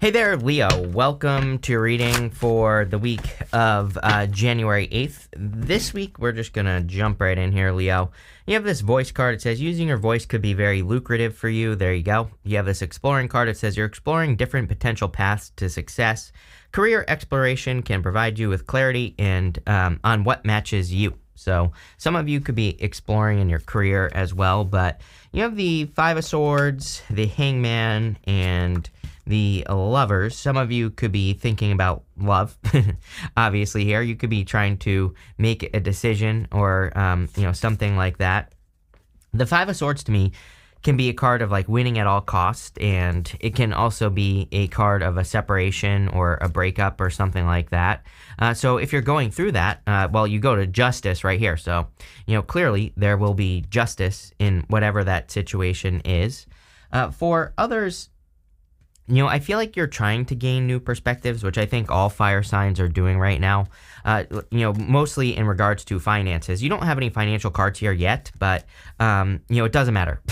Hey there, Leo. Welcome to your reading for the week of January 8th. This week, we're just going to jump right in here, Leo. You have this voice card. It says using your voice could be very lucrative for you. There you go. You have this exploring card. It says you're exploring different potential paths to success. Career exploration can provide you with clarity and on what matches you. So some of you could be exploring in your career as well, but you have the Five of Swords, the Hangman, and the Lovers. Some of you could be thinking about love, obviously here. You could be trying to make a decision or, something like that. The Five of Swords to me can be a card of like winning at all costs, and it can also be a card of a separation or a breakup or something like that. So if you're going through that, you go to justice right here. So, clearly there will be justice in whatever that situation is. For others, I feel like you're trying to gain new perspectives, which I think all fire signs are doing right now, mostly in regards to finances. You don't have any financial cards here yet, but, it doesn't matter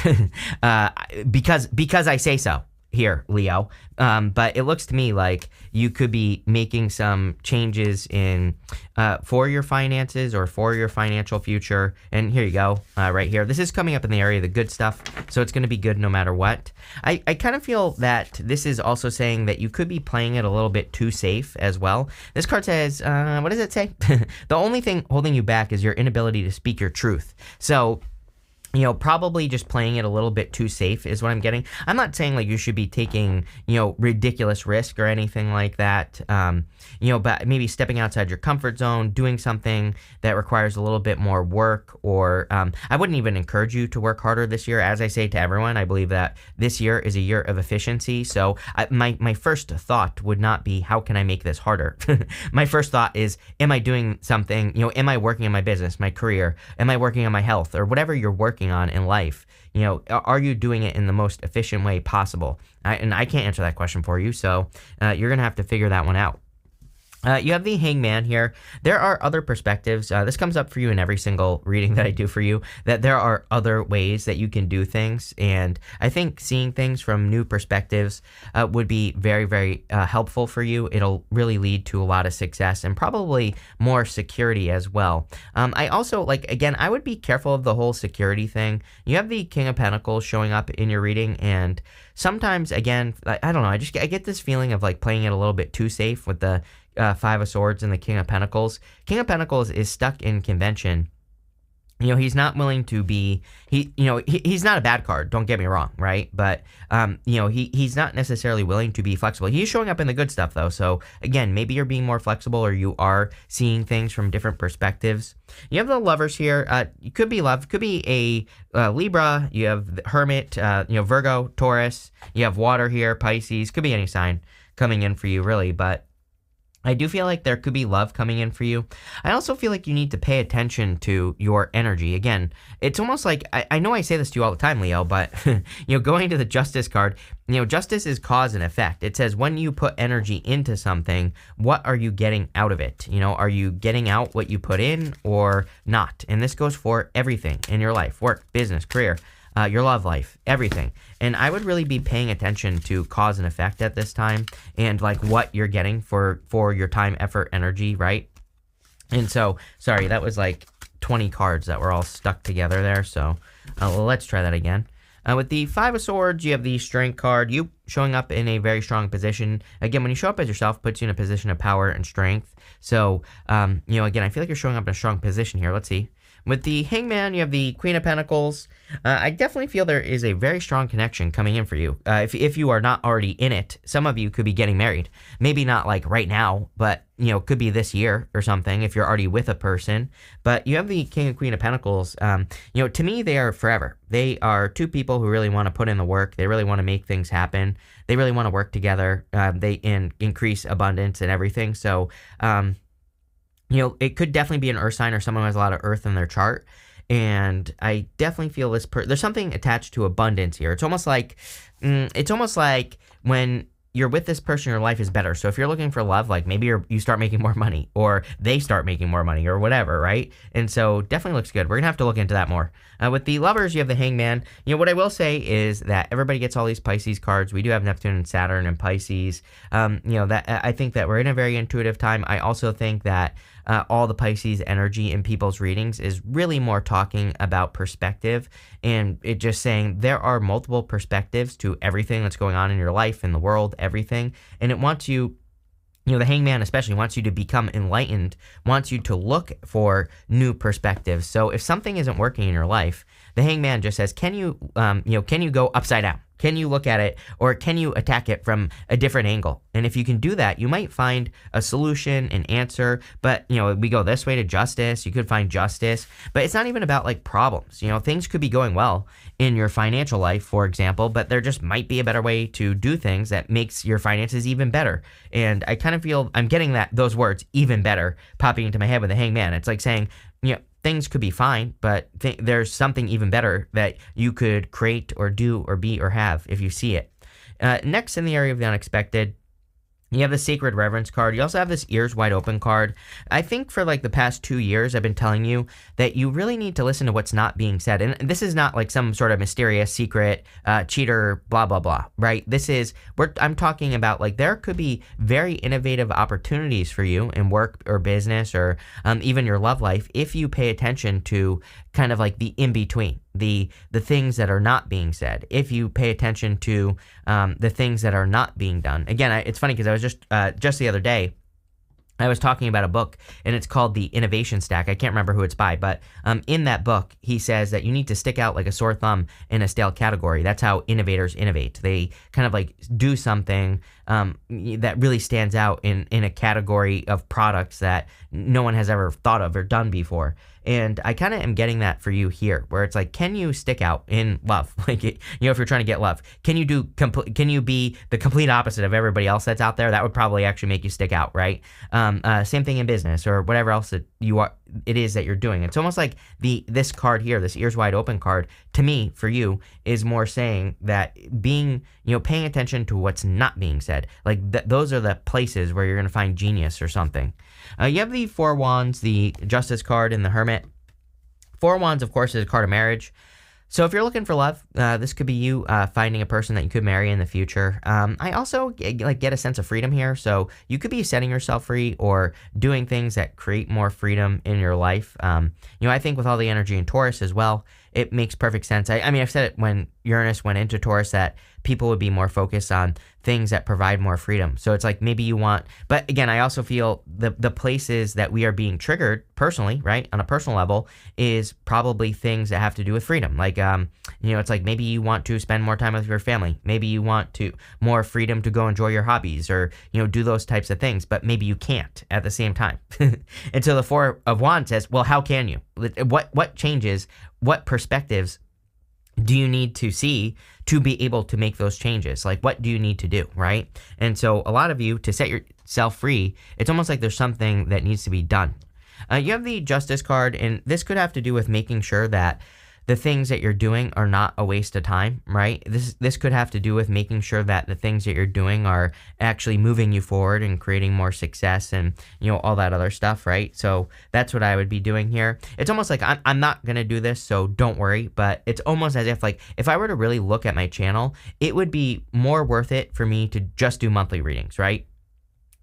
because I say so here, Leo. But it looks to me like you could be making some changes in for your finances or for your financial future. And here you go, right here. This is coming up in the area of the good stuff, so it's going to be good no matter what. I kind of feel that this is also saying that you could be playing it a little bit too safe as well. This card says, what does it say? The only thing holding you back is your inability to speak your truth. So, probably just playing it a little bit too safe is what I'm getting. I'm not saying like you should be taking, ridiculous risk or anything like that, but maybe stepping outside your comfort zone, doing something that requires a little bit more work, or I wouldn't even encourage you to work harder this year. As I say to everyone, I believe that this year is a year of efficiency. So my first thought would not be, how can I make this harder? My first thought is, am I doing something, am I working on my business, my career? Am I working on my health, or whatever you're working on in life? Are you doing it in the most efficient way possible? And I can't answer that question for you, so you're gonna have to figure that one out. You have the Hangman here. There are other perspectives. This comes up for you in every single reading that I do for you, that there are other ways that you can do things. And I think seeing things from new perspectives would be very, very helpful for you. It'll really lead to a lot of success and probably more security as well. I also, I would be careful of the whole security thing. You have the King of Pentacles showing up in your reading, and sometimes, again, I don't know, I get this feeling of like playing it a little bit too safe with the Five of Swords and the King of Pentacles. King of Pentacles is stuck in convention. He's not willing to be, he's not a bad card, don't get me wrong, right? But, he's not necessarily willing to be flexible. He's showing up in the good stuff, though. So, again, maybe you're being more flexible, or you are seeing things from different perspectives. You have the Lovers here. It could be love, could be a Libra. You have the Hermit, Virgo, Taurus. You have water here, Pisces. Could be any sign coming in for you, really, but I do feel like there could be love coming in for you. I also feel like you need to pay attention to your energy. Again, it's almost like, I know I say this to you all the time, Leo, but, going to the Justice card, justice is cause and effect. It says when you put energy into something, what are you getting out of it? Are you getting out what you put in or not? And this goes for everything in your life: work, business, career, your love life, everything. And I would really be paying attention to cause and effect at this time, and like what you're getting for your time, effort, energy, right? And so, sorry, that was like 20 cards that were all stuck together there. So let's try that again. With the Five of Swords, you have the Strength card. You showing up in a very strong position. Again, when you show up as yourself, puts you in a position of power and strength. So, again, I feel like you're showing up in a strong position here. Let's see. With the Hangman, you have the Queen of Pentacles. I definitely feel there is a very strong connection coming in for you. If you are not already in it, some of you could be getting married. Maybe not like right now, but, could be this year or something if you're already with a person. But you have the King and Queen of Pentacles. To me, they are forever. They are two people who really want to put in the work. They really want to make things happen. They really want to work together. They increase abundance and everything. So, it could definitely be an earth sign or someone who has a lot of earth in their chart. And I definitely feel there's something attached to abundance here. It's almost like when you're with this person, your life is better. So if you're looking for love, like maybe you start making more money or they start making more money or whatever, right? And so definitely looks good. We're going to have to look into that more. With the lovers, you have the Hangman. What I will say is that everybody gets all these Pisces cards. We do have Neptune and Saturn and Pisces. That I think that we're in a very intuitive time. I also think that all the Pisces energy in people's readings is really more talking about perspective, and it just saying there are multiple perspectives to everything that's going on in your life, in the world, everything. And it wants you, the Hangman especially wants you to become enlightened, wants you to look for new perspectives. So if something isn't working in your life, the Hangman just says, can you go upside down? Can you look at it, or can you attack it from a different angle? And if you can do that, you might find a solution, an answer. But, we go this way to justice. You could find justice, but it's not even about like problems. Things could be going well in your financial life, for example, but there just might be a better way to do things that makes your finances even better. And I kind of feel I'm getting those words, even better, popping into my head with the Hangman. It's like saying, things could be fine, but there's something even better that you could create or do or be or have if you see it. Next, in the area of the unexpected, you have the Sacred Reverence card. You also have this Ears Wide Open card. I think for like the past 2 years, I've been telling you that you really need to listen to what's not being said. And this is not like some sort of mysterious secret cheater, blah, blah, blah, right? I'm talking about like there could be very innovative opportunities for you in work or business or even your love life if you pay attention to kind of like the in-between, the things that are not being said. If you pay attention to the things that are not being done. Again, it's funny because I was just the other day, I was talking about a book, and it's called The Innovation Stack. I can't remember who it's by, but in that book, he says that you need to stick out like a sore thumb in a stale category. That's how innovators innovate. They kind of like do something that really stands out in a category of products that no one has ever thought of or done before. And I kind of am getting that for you here, where it's like, can you stick out in love? Like, if you're trying to get love, can you be the complete opposite of everybody else that's out there? That would probably actually make you stick out, right? Same thing in business or whatever else that it is that you're doing. It's almost like this card here, this Ears Wide Open card, to me, for you, is more saying that paying attention to what's not being said. Like those are the places where you're going to find genius or something. You have the Four Wands, the Justice card, and the Hermit. Four Wands, of course, is a card of marriage. So if you're looking for love, this could be you finding a person that you could marry in the future. I also get a sense of freedom here. So you could be setting yourself free or doing things that create more freedom in your life. I think with all the energy in Taurus as well, it makes perfect sense. I mean, I've said it when Uranus went into Taurus that people would be more focused on things that provide more freedom. So it's like maybe you want, but again, I also feel the places that we are being triggered personally, right, on a personal level, is probably things that have to do with freedom. Like, it's like maybe you want to spend more time with your family. Maybe you want more freedom to go enjoy your hobbies or, do those types of things, but maybe you can't at the same time. And so the Four of Wands says, well, how can you? What changes? What perspectives do you need to see to be able to make those changes? Like, what do you need to do, right? And so a lot of you, to set yourself free, it's almost like there's something that needs to be done. You have the Justice card, and this could have to do with making sure that the things that you're doing are not a waste of time, right? This could have to do with making sure that the things that you're doing are actually moving you forward and creating more success and, all that other stuff, right? So that's what I would be doing here. It's almost like I'm not going to do this, so don't worry, but it's almost as if like if I were to really look at my channel, it would be more worth it for me to just do monthly readings, right?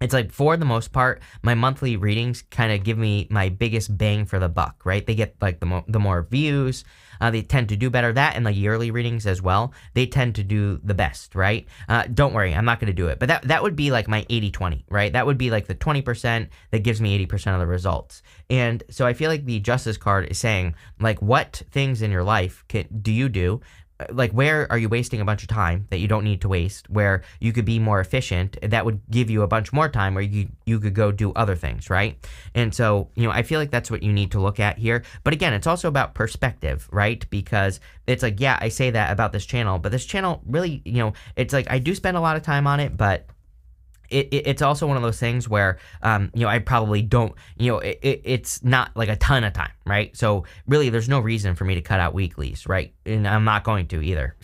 It's like, for the most part, my monthly readings kind of give me my biggest bang for the buck, right? They get like the more views, they tend to do better. That and the yearly readings as well, they tend to do the best, right? Don't worry, I'm not going to do it. But that would be like my 80-20, right? That would be like the 20% that gives me 80% of the results. And so I feel like the Justice card is saying, like, what things in your life do you do? Like, where are you wasting a bunch of time that you don't need to waste, where you could be more efficient? That would give you a bunch more time where you could go do other things, right? And so, I feel like that's what you need to look at here. But again, it's also about perspective, right? Because it's like, yeah, I say that about this channel, but this channel really, it's like I do spend a lot of time on it, but it's also one of those things where, I probably don't, it's not like a ton of time, right? So really, there's no reason for me to cut out weeklies, right? And I'm not going to either.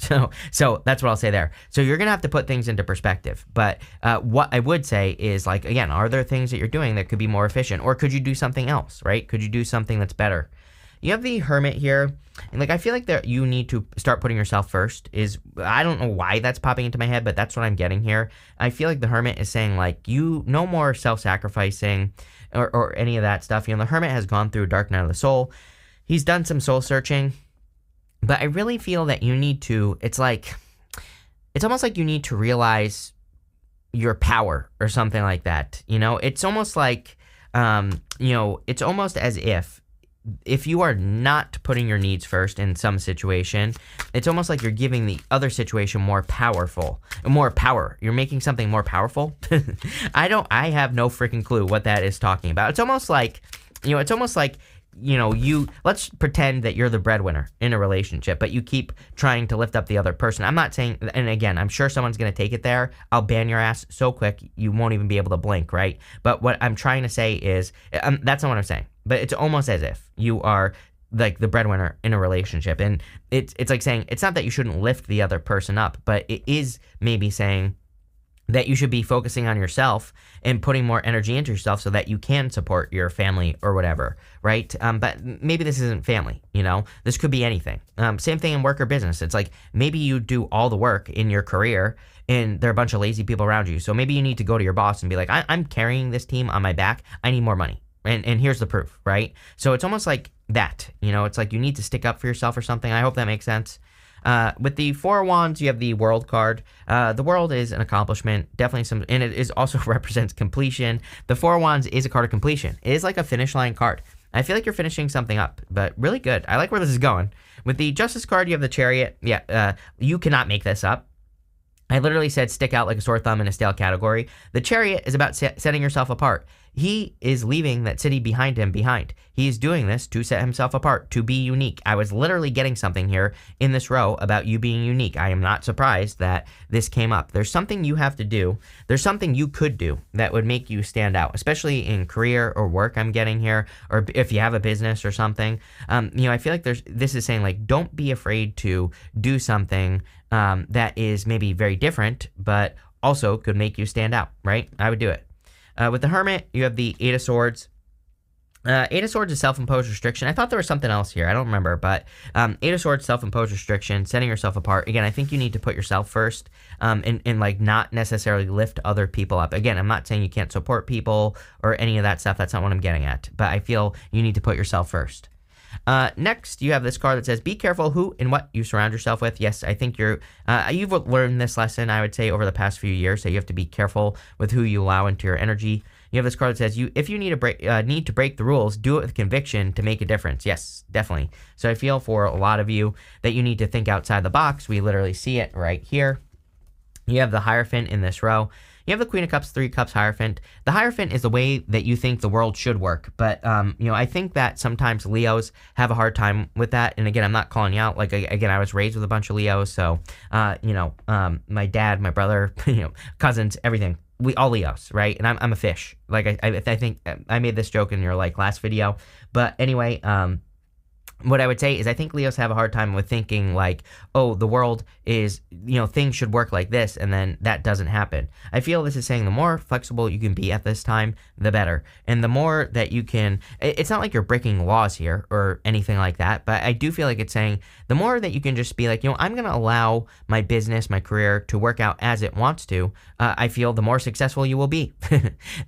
So that's what I'll say there. So you're gonna have to put things into perspective. But what I would say is, like, again, are there things that you're doing that could be more efficient, or could you do something else, right? Could you do something that's better? You have the Hermit here, and like I feel like that you need to start putting yourself first. I don't know why that's popping into my head, but that's what I'm getting here. I feel like the Hermit is saying, like, you no more self-sacrificing or any of that stuff. The Hermit has gone through Dark Night of the Soul. He's done some soul searching, but I really feel that you need to. It's almost like you need to realize your power or something like that. It's almost like, it's almost as if you are not putting your needs first in some situation, it's almost like you're giving the other situation more power. You're making something more powerful. I have no freaking clue what that is talking about. It's almost like, let's pretend that you're the breadwinner in a relationship, but you keep trying to lift up the other person. I'm not saying, and again, I'm sure someone's going to take it there. I'll ban your ass so quick, you won't even be able to blink, right? But what I'm trying to say is, that's not what I'm saying, but it's almost as if you are like the breadwinner in a relationship. And it's like saying, it's not that you shouldn't lift the other person up, but it is maybe saying that you should be focusing on yourself and putting more energy into yourself so that you can support your family or whatever, right? But maybe this isn't family, this could be anything. Same thing in work or business. It's like, maybe you do all the work in your career and there are a bunch of lazy people around you. So maybe you need to go to your boss and be like, I'm carrying this team on my back. I need more money. And here's the proof, right? So it's almost like that, it's like you need to stick up for yourself or something. I hope that makes sense. With the Four of Wands, you have the World card. The World is an accomplishment, definitely and it is also represents completion. The Four of Wands is a card of completion. It is like a finish line card. I feel like you're finishing something up, but really good. I like where this is going. With the Justice card, you have the Chariot. Yeah, you cannot make this up. I literally said stick out like a sore thumb in a stale category. The Chariot is about setting yourself apart. He is leaving that city behind him behind. He is doing this to set himself apart, to be unique. I was literally getting something here in this row about you being unique. I am not surprised that this came up. There's something you have to do. There's something you could do that would make you stand out, especially in career or work I'm getting here, or if you have a business or something. I feel like this is saying, like, don't be afraid to do something that is maybe very different, but also could make you stand out, right? I would do it. With the Hermit, you have the Eight of Swords. Eight of Swords is self-imposed restriction. I thought there was something else here. I don't remember, but Eight of Swords, self-imposed restriction, setting yourself apart. Again, I think you need to put yourself first and like not necessarily lift other people up. Again, I'm not saying you can't support people or any of that stuff. That's not what I'm getting at. But I feel you need to put yourself first. Next, you have this card that says, be careful who and what you surround yourself with. Yes, I think you've learned this lesson, I would say, over the past few years. So you have to be careful with who you allow into your energy. You have this card that says, if you need to break the rules, do it with conviction to make a difference. Yes, definitely. So I feel for a lot of you that you need to think outside the box. We literally see it right here. You have the Hierophant in this row. You have the Queen of Cups, Three Cups, Hierophant. The Hierophant is the way that you think the world should work. But, I think that sometimes Leos have a hard time with that. And again, I'm not calling you out. Like, again, I was raised with a bunch of Leos. So, my dad, my brother, cousins, everything. We all Leos, right? And I'm a fish. Like, I think I made this joke in your, last video. But anyway, what I would say is I think Leos have a hard time with thinking like, oh, the world is, things should work like this, and then that doesn't happen. I feel this is saying the more flexible you can be at this time, the better. And the more that you can, it's not like you're breaking laws here or anything like that, but I do feel like it's saying the more that you can just be like, I'm going to allow my business, my career to work out as it wants to, I feel the more successful you will be.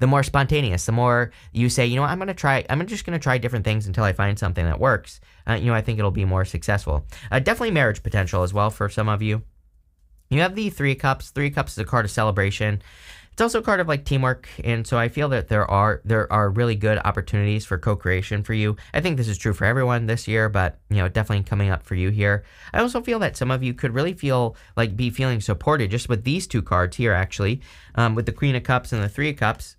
The more spontaneous, the more you say, I'm just going to try different things until I find something that works. I think it'll be more successful. Definitely marriage potential as well for some of you. You have the Three of Cups. Three of Cups is a card of celebration. It's also a card of teamwork, and so I feel that there are really good opportunities for co-creation for you. I think this is true for everyone this year, but definitely coming up for you here. I also feel that some of you could really be feeling supported just with these two cards here, actually, with the Queen of Cups and the Three of Cups.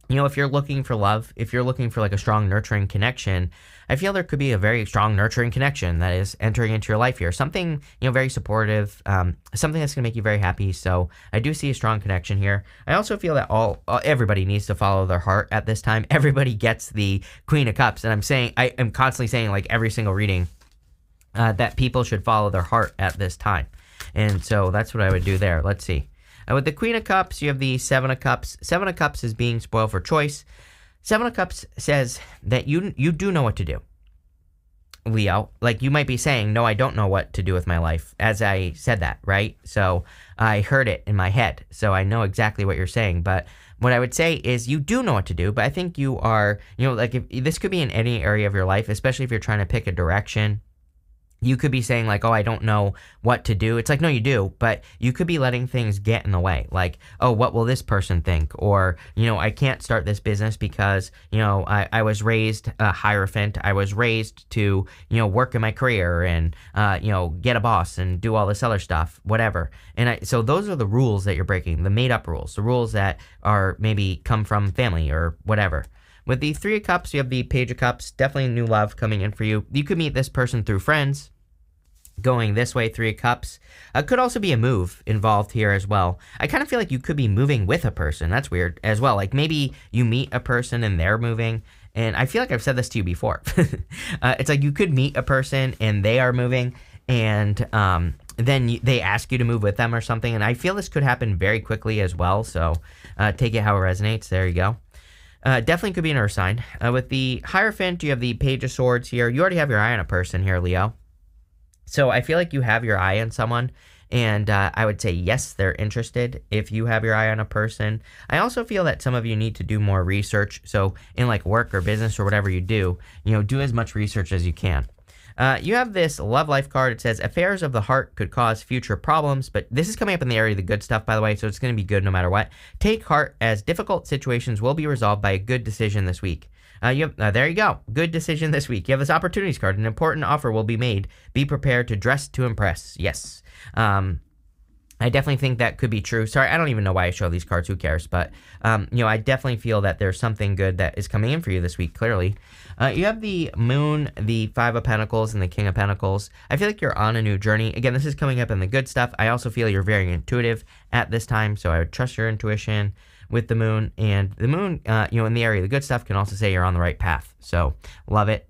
If you're looking for love, if you're looking for like a strong, nurturing connection, I feel there could be a very strong, nurturing connection that is entering into your life here. Something, very supportive, something that's going to make you very happy. So I do see a strong connection here. I also feel that everybody needs to follow their heart at this time. Everybody gets the Queen of Cups. And I am constantly saying, like every single reading, that people should follow their heart at this time. And so that's what I would do there. Let's see. With the Queen of Cups, you have the Seven of Cups. Seven of Cups is being spoiled for choice. Seven of Cups says that you do know what to do, Leo. Like you might be saying, no, I don't know what to do with my life, as I said that, right? So I heard it in my head, so I know exactly what you're saying. But what I would say is you do know what to do, but I think you are, like if this could be in any area of your life, especially if you're trying to pick a direction. You could be saying like, oh, I don't know what to do. It's like, no, you do, but you could be letting things get in the way. Like, oh, what will this person think? Or, I can't start this business because, I was raised a hierophant. I was raised to, work in my career and, get a boss and do all this other stuff, whatever. And so those are the rules that you're breaking, the made up rules, the rules that are maybe come from family or whatever. With the Three of Cups, you have the Page of Cups. Definitely new love coming in for you. You could meet this person through friends. Going this way, Three of Cups. Could also be a move involved here as well. I kind of feel like you could be moving with a person. That's weird as well. Like maybe you meet a person and they're moving. And I feel like I've said this to you before. It's like you could meet a person and they are moving. And then they ask you to move with them or something. And I feel this could happen very quickly as well. So take it how it resonates. There you go. Definitely could be an earth sign. With the Hierophant, you have the Page of Swords here. You already have your eye on a person here, Leo. So I feel like you have your eye on someone, and I would say yes, they're interested if you have your eye on a person. I also feel that some of you need to do more research. So in like work or business or whatever you do as much research as you can. You have this love life card. It says affairs of the heart could cause future problems, but this is coming up in the area of the good stuff, by the way, so it's going to be good no matter what. Take heart as difficult situations will be resolved by a good decision this week. There you go. Good decision this week. You have this opportunities card. An important offer will be made. Be prepared to dress to impress. Yes. I definitely think that could be true. Sorry, I don't even know why I show these cards. Who cares? But, I definitely feel that there's something good that is coming in for you this week, clearly. You have the Moon, the Five of Pentacles, and the King of Pentacles. I feel like you're on a new journey. Again, this is coming up in the good stuff. I also feel you're very intuitive at this time, so I would trust your intuition with the Moon. And the Moon, in the area of the good stuff can also say you're on the right path. So, love it.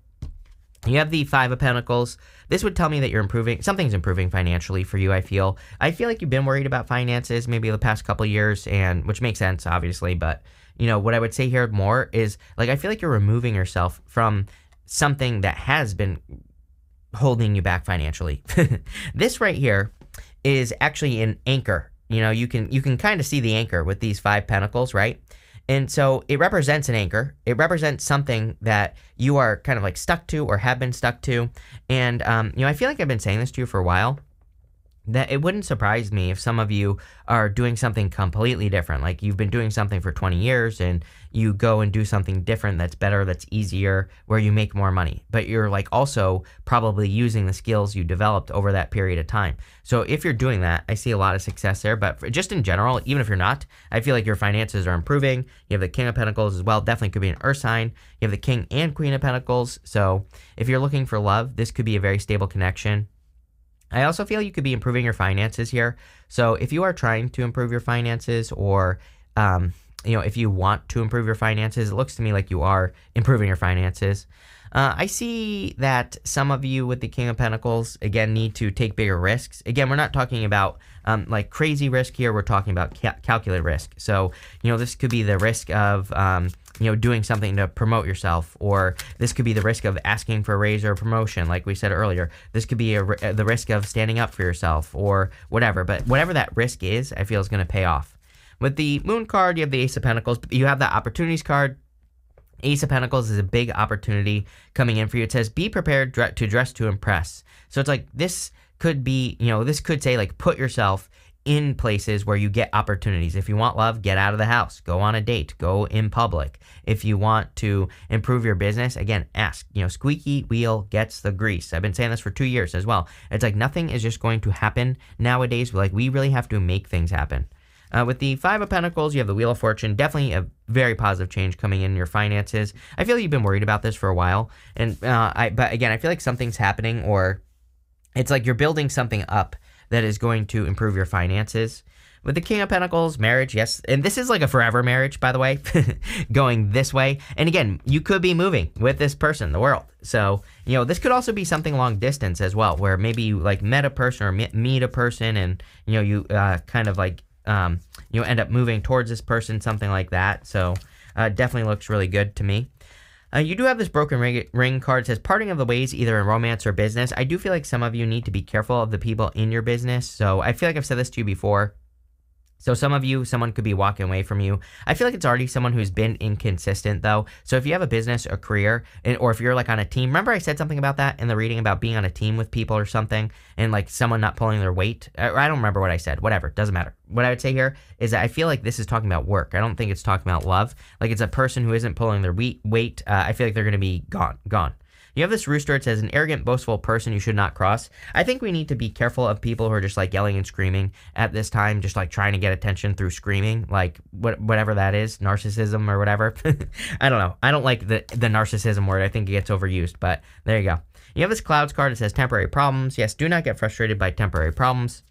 You have the Five of Pentacles. This would tell me that you're improving. Something's improving financially for you, I feel. I feel like you've been worried about finances maybe the past couple of years, which makes sense, obviously. But, what I would say here more is, like, I feel like you're removing yourself from something that has been holding you back financially. This right here is actually an anchor. You can kind of see the anchor with these Five Pentacles, right? And so it represents an anchor. It represents something that you are kind of like stuck to or have been stuck to. And, I feel like I've been saying this to you for a while, that it wouldn't surprise me if some of you are doing something completely different. Like you've been doing something for 20 years and you go and do something different that's better, that's easier, where you make more money. But you're like also probably using the skills you developed over that period of time. So if you're doing that, I see a lot of success there. But just in general, even if you're not, I feel like your finances are improving. You have the King of Pentacles as well. Definitely could be an earth sign. You have the King and Queen of Pentacles. So if you're looking for love, this could be a very stable connection. I also feel you could be improving your finances here. So if you are trying to improve your finances or, if you want to improve your finances, it looks to me like you are improving your finances. I see that some of you with the King of Pentacles, again, need to take bigger risks. Again, we're not talking about like crazy risk here. We're talking about calculated risk. So, this could be the risk of, doing something to promote yourself, or this could be the risk of asking for a raise or a promotion, like we said earlier. This could be the risk of standing up for yourself or whatever. But whatever that risk is, I feel is going to pay off. With the Moon card, you have the Ace of Pentacles. You have the Opportunities card. Ace of Pentacles is a big opportunity coming in for you. It says, be prepared to dress to impress. So it's like this could be, this could say like put yourself in places where you get opportunities. If you want love, get out of the house, go on a date, go in public. If you want to improve your business, again, ask, squeaky wheel gets the grease. I've been saying this for 2 years as well. It's like nothing is just going to happen nowadays. Like we really have to make things happen. With the Five of Pentacles, you have the Wheel of Fortune. Definitely a very positive change coming in your finances. I feel like you've been worried about this for a while, and but again, I feel like something's happening, or it's like you're building something up that is going to improve your finances. With the King of Pentacles, marriage, yes. And this is like a forever marriage, by the way, going this way. And again, you could be moving with this person, the world. So, this could also be something long distance as well, where maybe you like met a person or meet a person and, you kind of like, end up moving towards this person, something like that. So, definitely looks really good to me. You do have this broken ring card. It says parting of the ways, either in romance or business. I do feel like some of you need to be careful of the people in your business. So I feel like I've said this to you before. So some of you, someone could be walking away from you. I feel like it's already someone who's been inconsistent though. So if you have a business, a career, or if you're like on a team, remember I said something about that in the reading about being on a team with people or something and like someone not pulling their weight. I don't remember what I said, whatever, doesn't matter. What I would say here is that I feel like this is talking about work. I don't think it's talking about love. Like it's a person who isn't pulling their weight. I feel like they're going to be gone. You have this rooster. It says an arrogant, boastful person you should not cross. I think we need to be careful of people who are just like yelling and screaming at this time, just like trying to get attention through screaming, like whatever that is, narcissism or whatever. I don't know. I don't like the narcissism word. I think it gets overused, but there you go. You have this clouds card. It says temporary problems. Yes, do not get frustrated by temporary problems.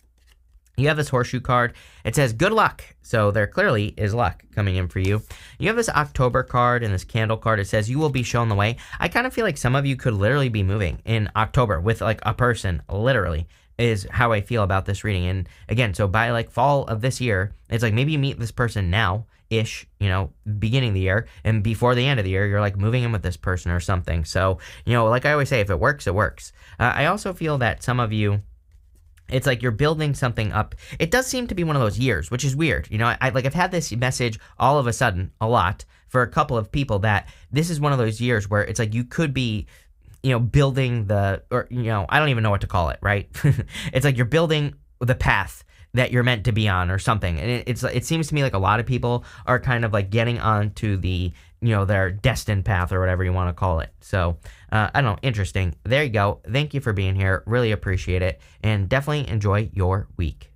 You have this horseshoe card. It says good luck. So there clearly is luck coming in for you. You have this October card and this candle card. It says you will be shown the way. I kind of feel like some of you could literally be moving in October with like a person, literally, is how I feel about this reading. And again, so by like fall of this year, it's like maybe you meet this person now-ish, beginning of the year, and before the end of the year, you're like moving in with this person or something. So, like I always say, if it works, it works. I also feel that some of you, it's like you're building something up. It does seem to be one of those years, which is weird. I've had this message all of a sudden a lot for a couple of people that this is one of those years where it's like you could be, building I don't even know what to call it, right? It's like you're building the path that you're meant to be on or something. And it seems to me like a lot of people are kind of like getting onto the, their destined path or whatever you want to call it. So, I don't know. Interesting. There you go. Thank you for being here. Really appreciate it. And definitely enjoy your week.